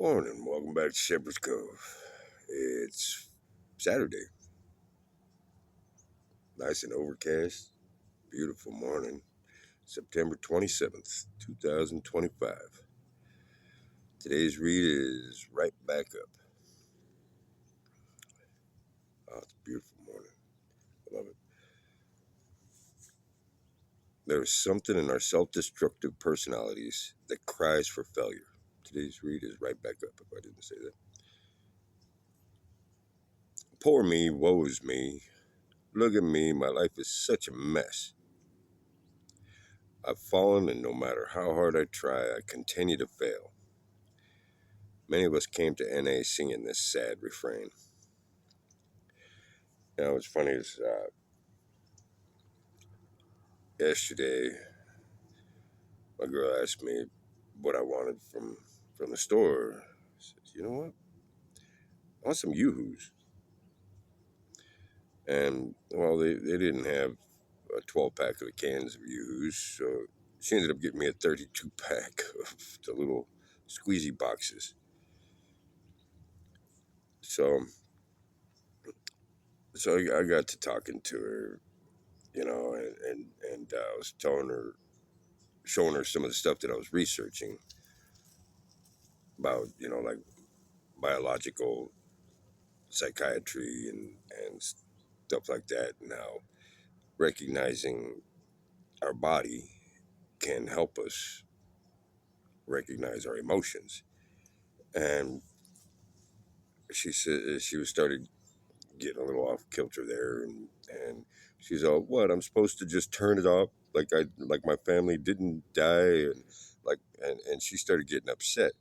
Morning, welcome back to Shepherd's Cove. It's Saturday, nice and overcast, beautiful morning, September 27th, 2025. Today's read is Right Back Up. Oh, it's a beautiful morning. I love it. There's something in our self destructive personalities that cries for failure. Today's read is Right Back Up, if I didn't say that. Poor me, woe is me. Look at me, my life is such a mess. I've fallen, and no matter how hard I try, I continue to fail. Many of us came to NA singing this sad refrain. What's funny is yesterday, my girl asked me what I wanted from the store. I said, you know what? I want some Yoo-Hoos. And, well, they didn't have a 12-pack of the cans of Yoo-Hoos, so she ended up getting me a 32-pack of the little squeezy boxes. So, I got to talking to her, and I was showing her some of the stuff that I was researching about, like biological psychiatry and stuff like that. Now, recognizing our body can help us recognize our emotions. And she said she was started getting a little off kilter there, and she's all, "What? I'm supposed to just turn it off? Like my family didn't die?" And and she started getting upset.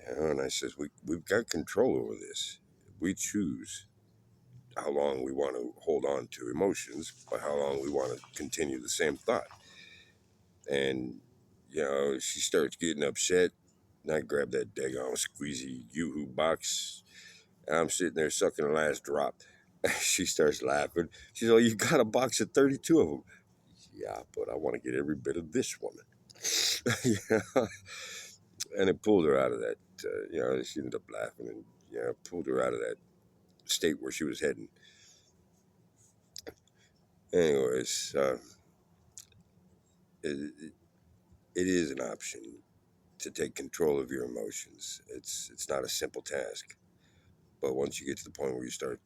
And I says, we've got control over this. We choose how long we want to hold on to emotions, but how long we want to continue the same thought. And, she starts getting upset, and I grab that daggone squeezy Yoo-Hoo box, and I'm sitting there sucking the last drop. She starts laughing. She's like, "You got a box of 32 of them." Yeah, but I want to get every bit of this one. Yeah. And it pulled her out of that, she ended up laughing and, pulled her out of that state where she was heading. Anyways, it, it is an option to take control of your emotions. It's not a simple task, but once you get to the point where you start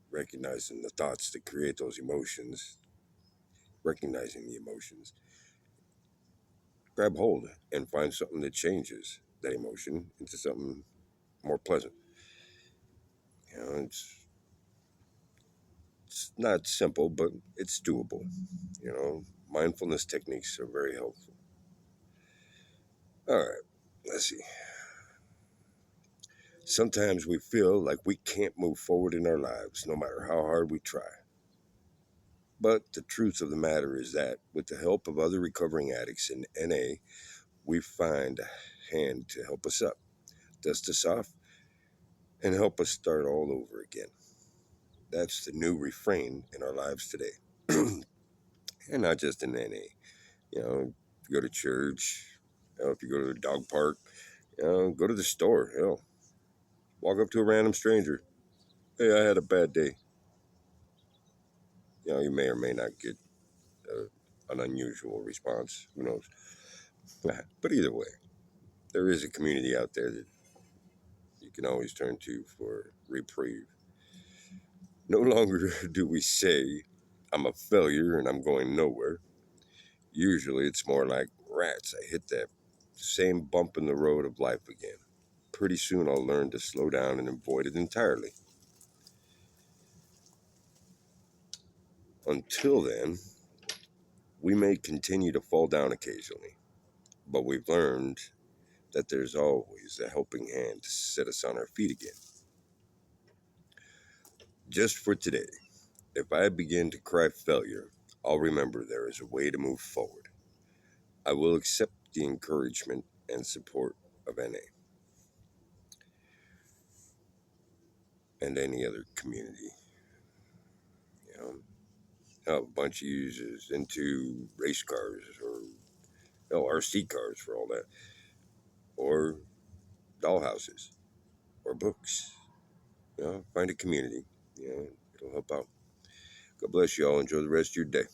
recognizing the thoughts that create those emotions, recognizing the emotions, grab hold and find something that changes that emotion into something more pleasant. It's not simple, but it's doable. Mindfulness techniques are very helpful. All right, let's see. Sometimes we feel like we can't move forward in our lives no matter how hard we try. But the truth of the matter is that with the help of other recovering addicts in NA, we find a hand to help us up, dust us off, and help us start all over again. That's the new refrain in our lives today. And not just in NA. If you go to church, if you go to the dog park, go to the store, walk up to a random stranger. "Hey, I had a bad day." You may or may not get an unusual response. Who knows? But either way, there is a community out there that you can always turn to for reprieve. No longer do we say, "I'm a failure and I'm going nowhere." Usually it's more like, "Rats, I hit that same bump in the road of life again. Pretty soon I'll learn to slow down and avoid it entirely." Until then, we may continue to fall down occasionally, but we've learned that there's always a helping hand to set us on our feet again. Just for today, if I begin to cry failure, I'll remember there is a way to move forward. I will accept the encouragement and support of NA and any other community. You know, a bunch of users into race cars or RC cars for all that, or dollhouses or books. Find a community. It'll help out. God bless you all. Enjoy the rest of your day.